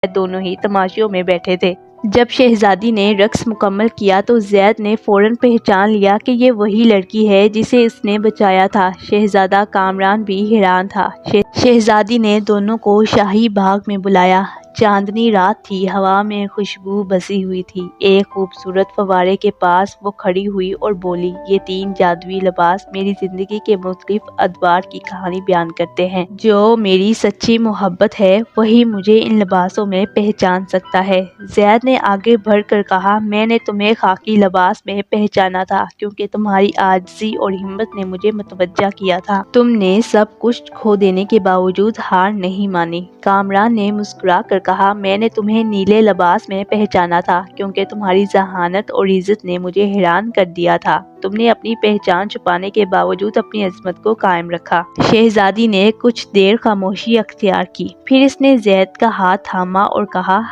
दोनों ही तमाशों में बैठे थे। जब शहजादी ने रक्स मुकम्मल किया तो ज़ैद ने फ़ौरन पहचान लिया कि ये वही लड़की है जिसे इसने बचाया था। शहजादा कामरान भी हैरान था। शहजादी ने दोनों को शाही बाग में बुलाया। चांदनी रात थी, हवा में खुशबू बसी हुई थी। एक खूबसूरत फव्वारे के पास वो खड़ी हुई और बोली, ये 3 जादुई लिबास मेरी जिंदगी के मुख्तलिफ अदवार की कहानी बयान करते हैं। जो मेरी सच्ची मोहब्बत है वही मुझे इन लिबासों में पहचान सकता है। ज़ैद ने आगे बढ़ कर कहा, मैंने तुम्हें खाकी लिबास में पहचाना था क्योंकि तुम्हारी आजिज़ी और हिम्मत ने मुझे मुतवज्जा किया था। तुमने सब कुछ खो देने के बावजूद हार नहीं मानी। कामरान ने मुस्कुरा कर कहा, मैंने तुम्हें नीले लिबास में पहचाना था क्योंकि तुम्हारी जहानत और इज्जत ने मुझे हैरान कर दिया था। तुमने अपनी पहचान छुपाने के बावजूद अपनी अजमत को कायम रखा। शहजादी ने कुछ देर खामोशी अख्तियार की, फिर इसने ज़ैद का हाथ थामा और कहा,